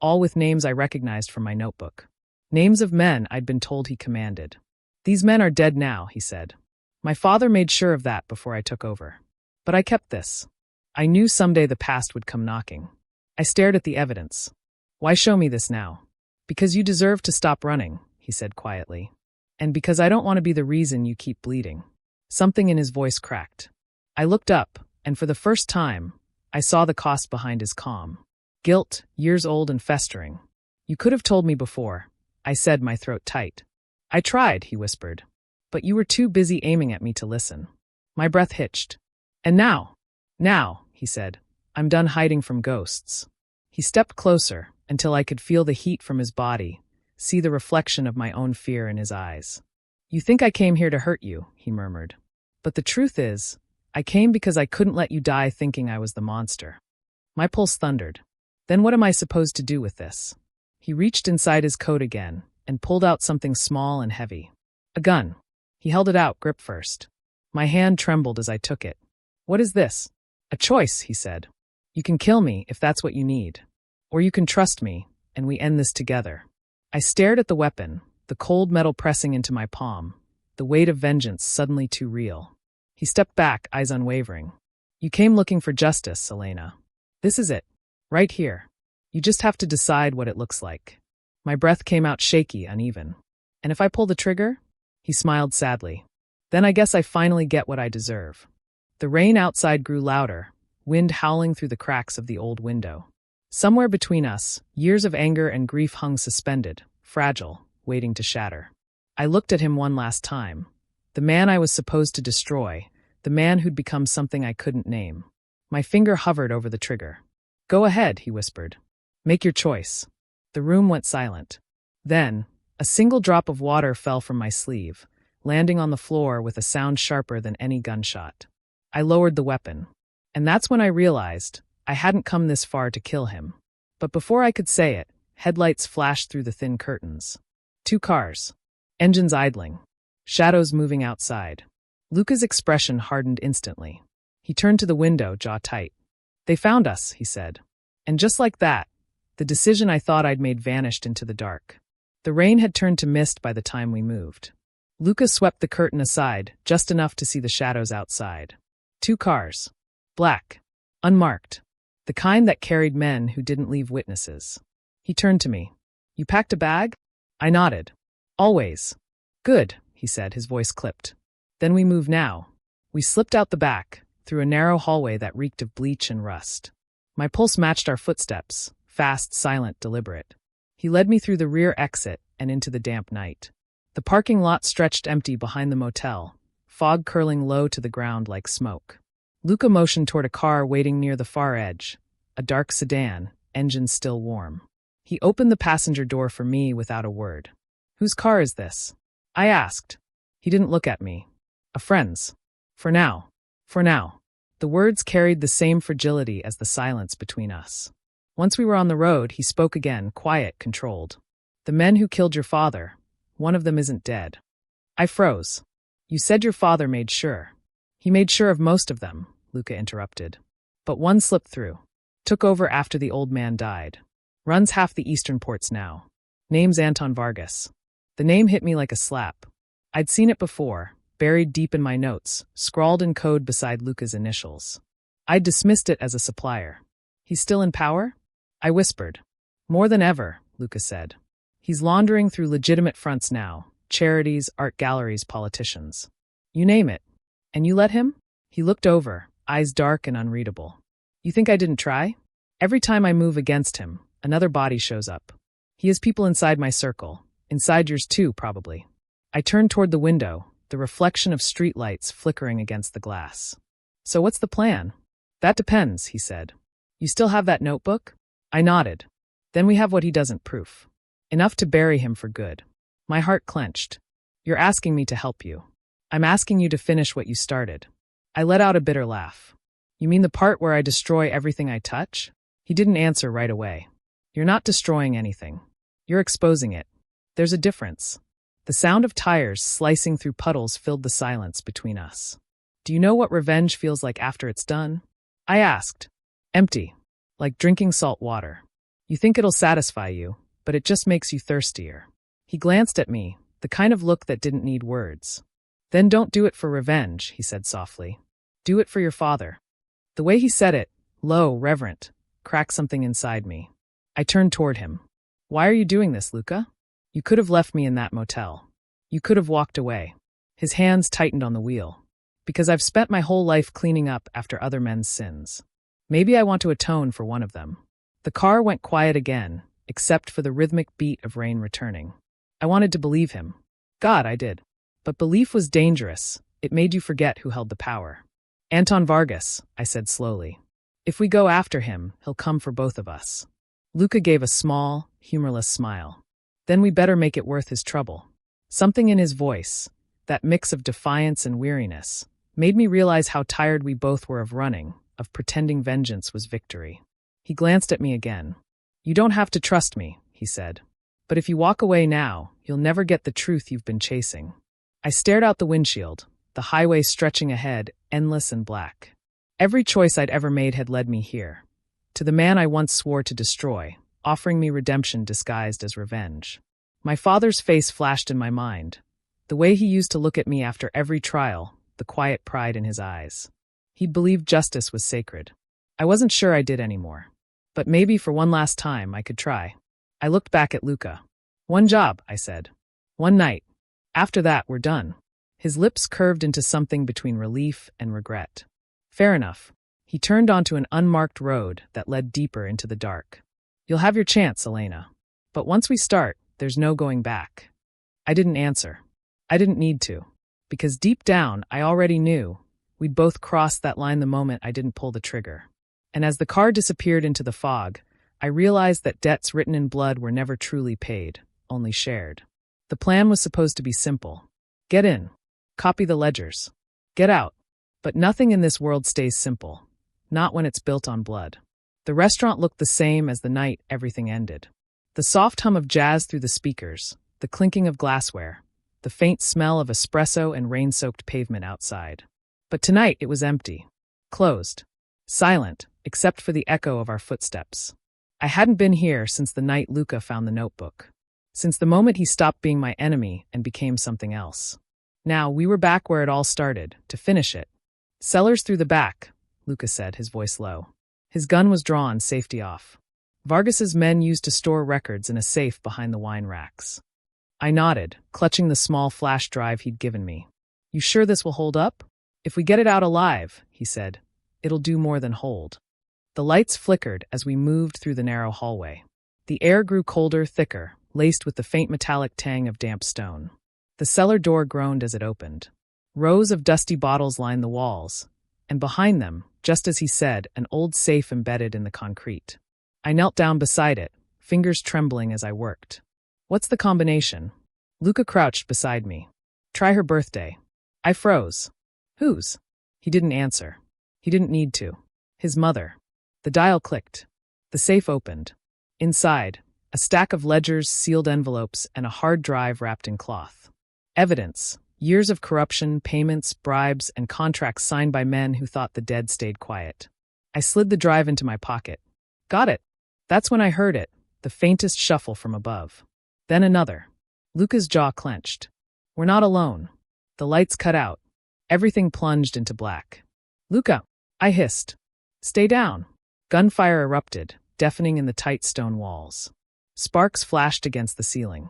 Speaker 1: all with names I recognized from my notebook. Names of men I'd been told he commanded. "These men are dead now," he said. "My father made sure of that before I took over. But I kept this. I knew someday the past would come knocking." I stared at the evidence. "Why show me this now?" "Because you deserve to stop running," he said quietly. "And because I don't want to be the reason you keep bleeding." Something in his voice cracked. I looked up, and for the first time, I saw the cost behind his calm. Guilt, years old and festering. "You could have told me before," I said, my throat tight. "I tried," he whispered. "But you were too busy aiming at me to listen." My breath hitched. "And now," he said, "I'm done hiding from ghosts." He stepped closer, until I could feel the heat from his body, see the reflection of my own fear in his eyes. "You think I came here to hurt you," he murmured. "But the truth is, I came because I couldn't let you die thinking I was the monster." My pulse thundered. "Then what am I supposed to do with this?" He reached inside his coat again, and pulled out something small and heavy. A gun. He held it out, grip first. My hand trembled as I took it. "What is this?" "A choice," he said. "You can kill me if that's what you need. Or you can trust me, and we end this together." I stared at the weapon, the cold metal pressing into my palm, the weight of vengeance suddenly too real. He stepped back, eyes unwavering. "You came looking for justice, Elena. This is it. Right here. You just have to decide what it looks like." My breath came out shaky, uneven. "And if I pull the trigger?" He smiled sadly. "Then I guess I finally get what I deserve." The rain outside grew louder, wind howling through the cracks of the old window. Somewhere between us, years of anger and grief hung suspended, fragile, waiting to shatter. I looked at him one last time. The man I was supposed to destroy, the man who'd become something I couldn't name. My finger hovered over the trigger. "Go ahead," he whispered. "Make your choice." The room went silent. Then, a single drop of water fell from my sleeve, landing on the floor with a sound sharper than any gunshot. I lowered the weapon. And that's when I realized I hadn't come this far to kill him. But before I could say it, headlights flashed through the thin curtains. 2 cars. Engines idling. Shadows moving outside. Luca's expression hardened instantly. He turned to the window, jaw tight. "They found us," he said. And just like that, the decision I thought I'd made vanished into the dark. The rain had turned to mist by the time we moved. Luca swept the curtain aside, just enough to see the shadows outside. 2 cars. Black. Unmarked. The kind that carried men who didn't leave witnesses. He turned to me. "You packed a bag?" I nodded. "Always." "Good," he said, his voice clipped. "Then we move now." We slipped out the back, through a narrow hallway that reeked of bleach and rust. My pulse matched our footsteps, fast, silent, deliberate. He led me through the rear exit, and into the damp night. The parking lot stretched empty behind the motel, fog curling low to the ground like smoke. Luca motioned toward a car waiting near the far edge, a dark sedan, engine still warm. He opened the passenger door for me without a word. "Whose car is this?" I asked. He didn't look at me. "A friend's. For now. For now." The words carried the same fragility as the silence between us. Once we were on the road, he spoke again, quiet, controlled. "The men who killed your father, one of them isn't dead." I froze. "You said your father made sure." "He made sure of most of them," Luca interrupted. "But one slipped through. Took over after the old man died. Runs half the eastern ports now. Name's Anton Vargas." The name hit me like a slap. I'd seen it before, buried deep in my notes, scrawled in code beside Luca's initials. I'd dismissed it as a supplier. "He's still in power?" I whispered. "More than ever," Luca said. "He's laundering through legitimate fronts now, charities, art galleries, politicians. You name it. And you let him?" He looked over, eyes dark and unreadable. "You think I didn't try? Every time I move against him, another body shows up. He has people inside my circle. Inside yours too, probably." I turned toward the window, the reflection of streetlights flickering against the glass. "So what's the plan?" "That depends," he said. "You still have that notebook?" I nodded. "Then we have what he doesn't proof. Enough to bury him for good." My heart clenched. "You're asking me to help you. I'm asking you to finish what you started." I let out a bitter laugh. "You mean the part where I destroy everything I touch?" He didn't answer right away. "You're not destroying anything. You're exposing it. There's a difference." The sound of tires slicing through puddles filled the silence between us. "Do you know what revenge feels like after it's done?" I asked. "Empty. Like drinking salt water. You think it'll satisfy you, but it just makes you thirstier." He glanced at me, the kind of look that didn't need words. "Then don't do it for revenge," he said softly. "Do it for your father." The way he said it, low, reverent, cracked something inside me. I turned toward him. "Why are you doing this, Luca? You could have left me in that motel. You could have walked away." His hands tightened on the wheel. "Because I've spent my whole life cleaning up after other men's sins. Maybe I want to atone for one of them." The car went quiet again, except for the rhythmic beat of rain returning. I wanted to believe him. God, I did. But belief was dangerous. It made you forget who held the power. "Anton Vargas," I said slowly. "If we go after him, he'll come for both of us." Luca gave a small, humorless smile. "Then we better make it worth his trouble." Something in his voice, that mix of defiance and weariness, made me realize how tired we both were of running, of pretending vengeance was victory. He glanced at me again. "You don't have to trust me," he said. "But if you walk away now, you'll never get the truth you've been chasing." I stared out the windshield, the highway stretching ahead, endless and black. Every choice I'd ever made had led me here, to the man I once swore to destroy, offering me redemption disguised as revenge. My father's face flashed in my mind, the way he used to look at me after every trial, the quiet pride in his eyes. He'd believed justice was sacred. I wasn't sure I did anymore. But maybe for one last time I could try. I looked back at Luca. "One job," I said. "One night. After that, we're done." His lips curved into something between relief and regret. "Fair enough." He turned onto an unmarked road that led deeper into the dark. "You'll have your chance, Elena. But once we start, there's no going back." I didn't answer. I didn't need to. Because deep down, I already knew we'd both crossed that line the moment I didn't pull the trigger. And as the car disappeared into the fog, I realized that debts written in blood were never truly paid, only shared. The plan was supposed to be simple. Get in. Copy the ledgers. Get out. But nothing in this world stays simple. Not when it's built on blood. The restaurant looked the same as the night everything ended. The soft hum of jazz through the speakers, the clinking of glassware, the faint smell of espresso and rain-soaked pavement outside. But tonight it was empty. Closed. Silent, except for the echo of our footsteps. I hadn't been here since the night Luca found the notebook. Since the moment he stopped being my enemy and became something else. Now, we were back where it all started, to finish it. "Cellars through the back," Luca said, his voice low. His gun was drawn, safety off. Vargas's men used to store records in a safe behind the wine racks. I nodded, clutching the small flash drive he'd given me. "You sure this will hold up?" "If we get it out alive," he said, "it'll do more than hold." The lights flickered as we moved through the narrow hallway. The air grew colder, thicker, laced with the faint metallic tang of damp stone. The cellar door groaned as it opened. Rows of dusty bottles lined the walls, and behind them, just as he said, an old safe embedded in the concrete. I knelt down beside it, fingers trembling as I worked. What's the combination? Luca crouched beside me. Try her birthday. I froze. Whose? He didn't answer. He didn't need to. His mother. The dial clicked. The safe opened. Inside, a stack of ledgers, sealed envelopes, and a hard drive wrapped in cloth. Evidence. Years of corruption, payments, bribes, and contracts signed by men who thought the dead stayed quiet. I slid the drive into my pocket. Got it. That's when I heard it, the faintest shuffle from above. Then another. Luca's jaw clenched. We're not alone. The lights cut out. Everything plunged into black. Luca, I hissed. Stay down. Gunfire erupted, deafening in the tight stone walls. Sparks flashed against the ceiling.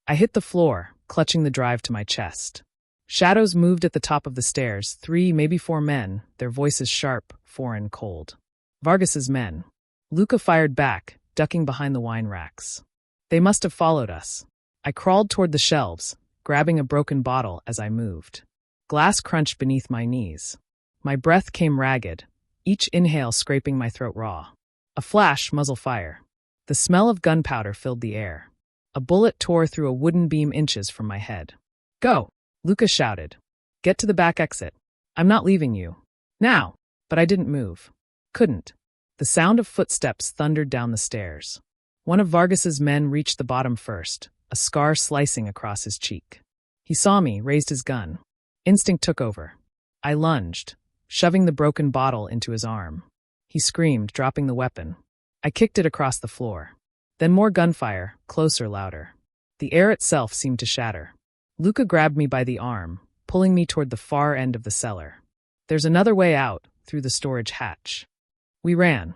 Speaker 1: I hit the floor, clutching the drive to my chest. Shadows moved at the top of the stairs, 3, maybe 4 men, their voices sharp, foreign, cold. Vargas's men. Luca fired back, ducking behind the wine racks. They must have followed us. I crawled toward the shelves, grabbing a broken bottle as I moved. Glass crunched beneath my knees. My breath came ragged, each inhale scraping my throat raw. A flash, muzzle fire. The smell of gunpowder filled the air. A bullet tore through a wooden beam inches from my head. Go! Luca shouted. Get to the back exit. I'm not leaving you. Now! But I didn't move. Couldn't. The sound of footsteps thundered down the stairs. One of Vargas's men reached the bottom first, a scar slicing across his cheek. He saw me, raised his gun. Instinct took over. I lunged, shoving the broken bottle into his arm. He screamed, dropping the weapon. I kicked it across the floor. Then more gunfire, closer, louder. The air itself seemed to shatter. Luca grabbed me by the arm, pulling me toward the far end of the cellar. There's another way out, through the storage hatch. We ran.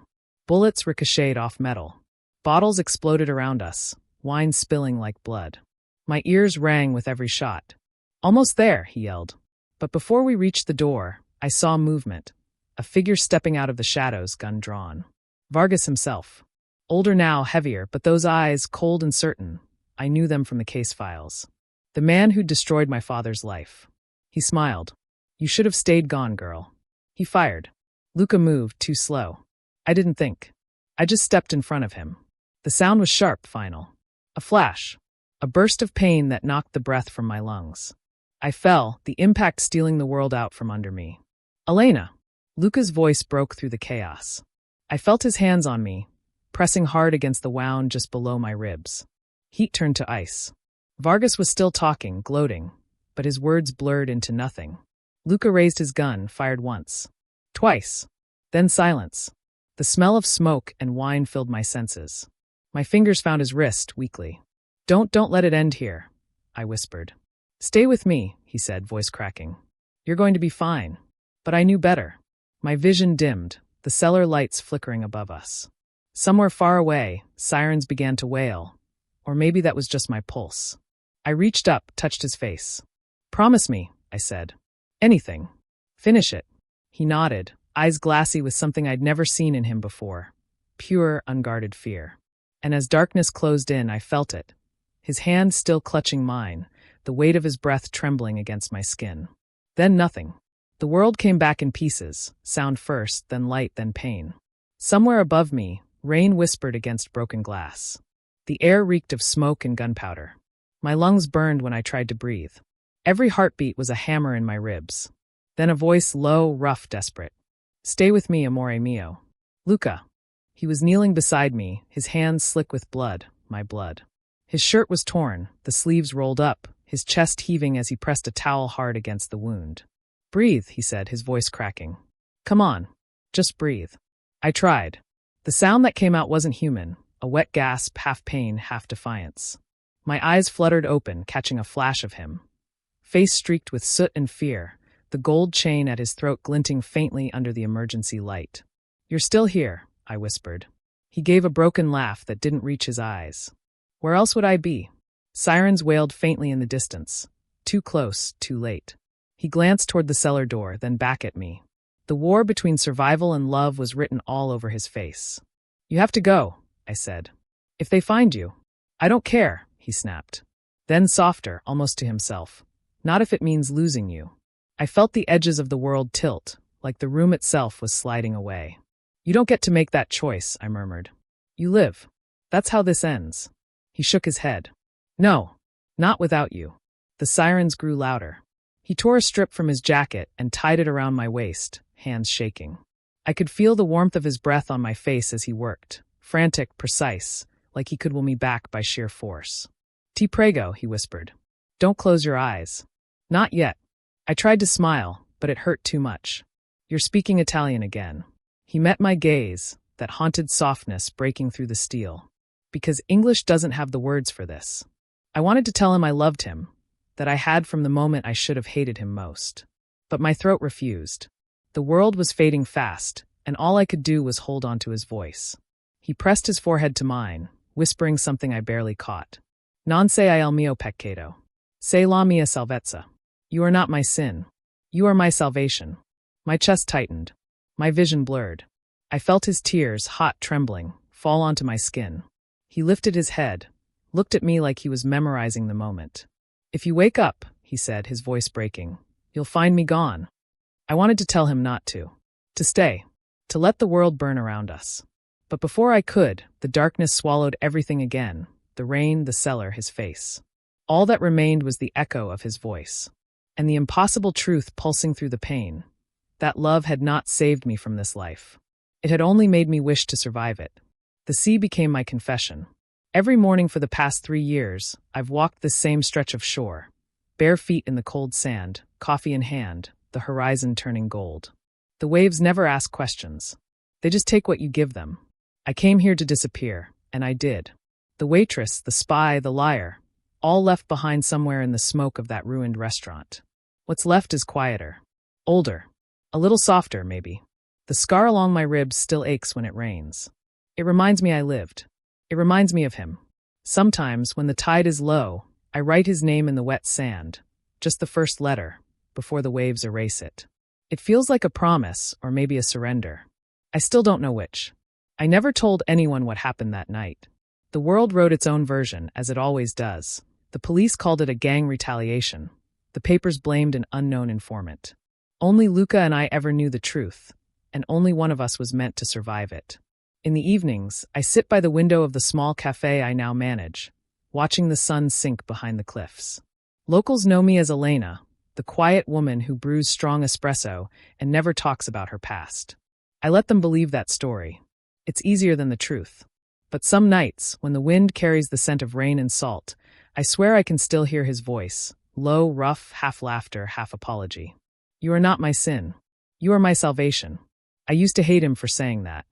Speaker 1: Bullets ricocheted off metal. Bottles exploded around us, wine spilling like blood. My ears rang with every shot. Almost there, he yelled. But before we reached the door, I saw movement. A figure stepping out of the shadows, gun drawn. Vargas himself. Older now, heavier, but those eyes, cold and certain. I knew them from the case files. The man who'd destroyed my father's life. He smiled. You should have stayed gone, girl. He fired. Luca moved, too slow. I didn't think. I just stepped in front of him. The sound was sharp, final. A flash. A burst of pain that knocked the breath from my lungs. I fell, the impact stealing the world out from under me. Elena. Luca's voice broke through the chaos. I felt his hands on me, pressing hard against the wound just below my ribs. Heat turned to ice. Vargas was still talking, gloating, but his words blurred into nothing. Luca raised his gun, fired once. Twice. Then silence. The smell of smoke and wine filled my senses. My fingers found his wrist, weakly. Don't let it end here, I whispered. Stay with me, he said, voice cracking. You're going to be fine. But I knew better. My vision dimmed, the cellar lights flickering above us. Somewhere far away, sirens began to wail. Or maybe that was just my pulse. I reached up, touched his face. Promise me, I said. Anything. Finish it. He nodded, eyes glassy with something I'd never seen in him before. Pure, unguarded fear. And as darkness closed in, I felt it. His hand still clutching mine, the weight of his breath trembling against my skin. Then nothing. The world came back in pieces, sound first, then light, then pain. Somewhere above me, rain whispered against broken glass. The air reeked of smoke and gunpowder. My lungs burned when I tried to breathe. Every heartbeat was a hammer in my ribs. Then a voice low, rough, desperate. Stay with me, amore mio. Luca. He was kneeling beside me, his hands slick with blood, my blood. His shirt was torn, the sleeves rolled up, his chest heaving as he pressed a towel hard against the wound. Breathe, he said, his voice cracking. Come on. Just breathe. I tried. The sound that came out wasn't human, a wet gasp, half pain, half defiance. My eyes fluttered open, catching a flash of him. Face streaked with soot and fear, the gold chain at his throat glinting faintly under the emergency light. You're still here, I whispered. He gave a broken laugh that didn't reach his eyes. Where else would I be? Sirens wailed faintly in the distance. Too close, too late. He glanced toward the cellar door, then back at me. The war between survival and love was written all over his face. You have to go, I said. If they find you. I don't care, he snapped. Then softer, almost to himself. Not if it means losing you. I felt the edges of the world tilt, like the room itself was sliding away. You don't get to make that choice, I murmured. You live. That's how this ends. He shook his head. No, not without you. The sirens grew louder. He tore a strip from his jacket and tied it around my waist, hands shaking. I could feel the warmth of his breath on my face as he worked, frantic, precise, like he could will me back by sheer force. Ti prego, he whispered. Don't close your eyes. Not yet. I tried to smile, but it hurt too much. You're speaking Italian again. He met my gaze, that haunted softness breaking through the steel. Because English doesn't have the words for this. I wanted to tell him I loved him, that I had from the moment I should have hated him most. But my throat refused. The world was fading fast, and all I could do was hold on to his voice. He pressed his forehead to mine, whispering something I barely caught. Non sei il mio peccato. Sei la mia salvezza. You are not my sin. You are my salvation. My chest tightened. My vision blurred. I felt his tears, hot, trembling, fall onto my skin. He lifted his head, looked at me like he was memorizing the moment. If you wake up, he said, his voice breaking, you'll find me gone. I wanted to tell him not to stay, to let the world burn around us. But before I could, the darkness swallowed everything again, the rain, the cellar, his face. All that remained was the echo of his voice, and the impossible truth pulsing through the pain. That love had not saved me from this life. It had only made me wish to survive it. The sea became my confession. Every morning for the past 3 years, I've walked this same stretch of shore, bare feet in the cold sand, coffee in hand, the horizon turning gold. The waves never ask questions. They just take what you give them. I came here to disappear, and I did. The waitress, the spy, the liar, all left behind somewhere in the smoke of that ruined restaurant. What's left is quieter, older, a little softer, maybe. The scar along my ribs still aches when it rains. It reminds me I lived. It reminds me of him. Sometimes, when the tide is low, I write his name in the wet sand, just the first letter, before the waves erase it. It feels like a promise, or maybe a surrender. I still don't know which. I never told anyone what happened that night. The world wrote its own version, as it always does. The police called it a gang retaliation. The papers blamed an unknown informant. Only Luca and I ever knew the truth, and only one of us was meant to survive it. In the evenings, I sit by the window of the small cafe I now manage, watching the sun sink behind the cliffs. Locals know me as Elena, the quiet woman who brews strong espresso and never talks about her past. I let them believe that story. It's easier than the truth. But some nights, when the wind carries the scent of rain and salt, I swear I can still hear his voice, low, rough, half laughter, half apology. You are not my sin. You are my salvation. I used to hate him for saying that.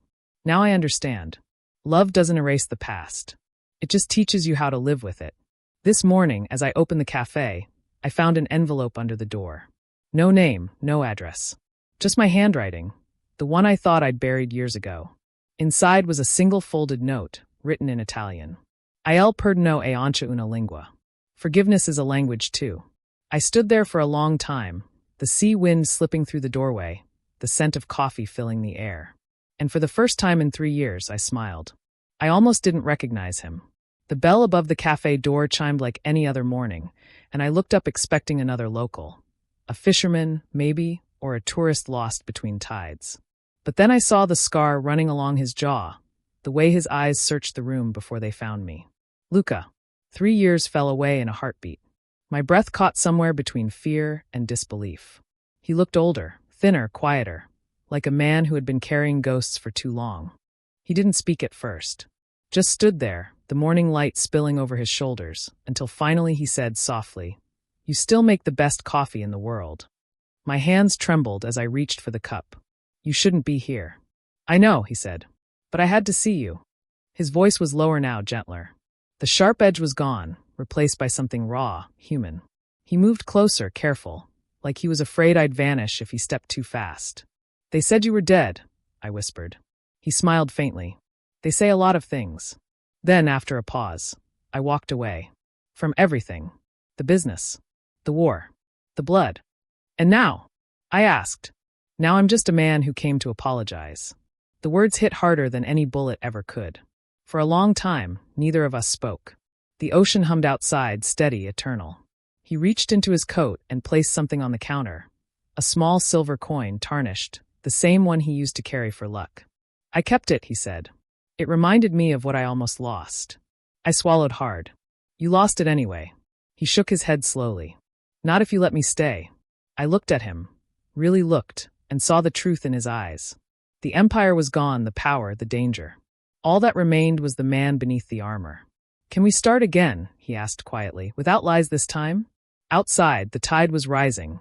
Speaker 1: Now I understand. Love doesn't erase the past. It just teaches you how to live with it. This morning, as I opened the cafe, I found an envelope under the door. No name, no address. Just my handwriting, the one I thought I'd buried years ago. Inside was a single folded note, written in Italian. Il perdono è anche una lingua. Forgiveness is a language too. I stood there for a long time, the sea wind slipping through the doorway, the scent of coffee filling the air. And for the first time in 3 years, I smiled. I almost didn't recognize him. The bell above the cafe door chimed like any other morning, and I looked up expecting another local. A fisherman, maybe, or a tourist lost between tides. But then I saw the scar running along his jaw, the way his eyes searched the room before they found me. Luca. 3 years fell away in a heartbeat. My breath caught somewhere between fear and disbelief. He looked older, thinner, quieter, like a man who had been carrying ghosts for too long. He didn't speak at first. Just stood there, the morning light spilling over his shoulders, until finally he said softly, "You still make the best coffee in the world." My hands trembled as I reached for the cup. "You shouldn't be here." "I know," he said, "but I had to see you." His voice was lower now, gentler. The sharp edge was gone, replaced by something raw, human. He moved closer, careful, like he was afraid I'd vanish if he stepped too fast. "They said you were dead," I whispered. He smiled faintly. "They say a lot of things." Then, after a pause, I walked away. From everything. The business. The war. The blood. "And now?" I asked. "Now I'm just a man who came to apologize." The words hit harder than any bullet ever could. For a long time, neither of us spoke. The ocean hummed outside, steady, eternal. He reached into his coat and placed something on the counter. A small silver coin, tarnished, the same one he used to carry for luck. I kept it, he said. It reminded me of what I almost lost. I swallowed hard. You lost it anyway. He shook his head slowly. Not if you let me stay. I looked at him, really looked, and saw the truth in his eyes. The empire was gone, the power, the danger. All that remained was the man beneath the armor. Can we start again? He asked quietly, without lies this time? Outside, the tide was rising,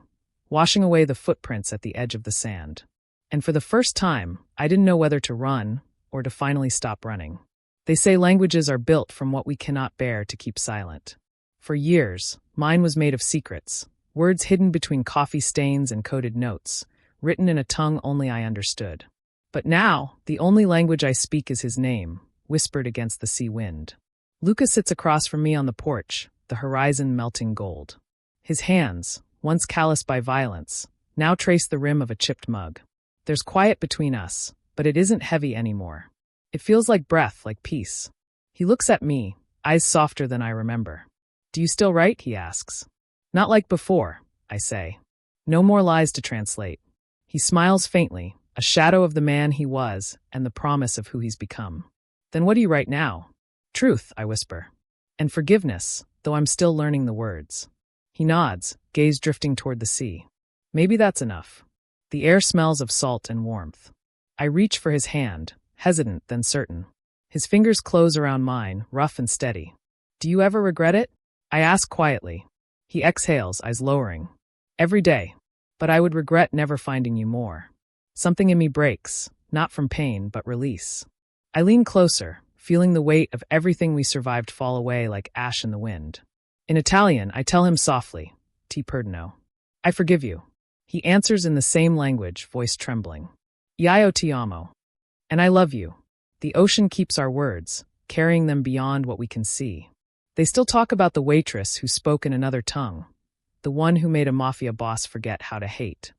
Speaker 1: washing away the footprints at the edge of the sand. And for the first time, I didn't know whether to run or to finally stop running. They say languages are built from what we cannot bear to keep silent. For years, mine was made of secrets, words hidden between coffee stains and coded notes, written in a tongue only I understood. But now, the only language I speak is his name, whispered against the sea wind. Luca sits across from me on the porch, the horizon melting gold. His hands, once calloused by violence, now trace the rim of a chipped mug. There's quiet between us, but it isn't heavy anymore. It feels like breath, like peace. He looks at me, eyes softer than I remember. Do you still write? He asks. Not like before, I say. No more lies to translate. He smiles faintly, a shadow of the man he was and the promise of who he's become. Then what do you write now? Truth, I whisper. And forgiveness, though I'm still learning the words. He nods, gaze drifting toward the sea. Maybe that's enough. The air smells of salt and warmth. I reach for his hand, hesitant then certain. His fingers close around mine, rough and steady. Do you ever regret it? I ask quietly. He exhales, eyes lowering. Every day. But I would regret never finding you more. Something in me breaks, not from pain, but release. I lean closer, feeling the weight of everything we survived fall away like ash in the wind. In Italian, I tell him softly, Ti perdono. I forgive you. He answers in the same language, voice trembling. Io ti amo. And I love you. The ocean keeps our words, carrying them beyond what we can see. They still talk about the waitress who spoke in another tongue, the one who made a mafia boss forget how to hate.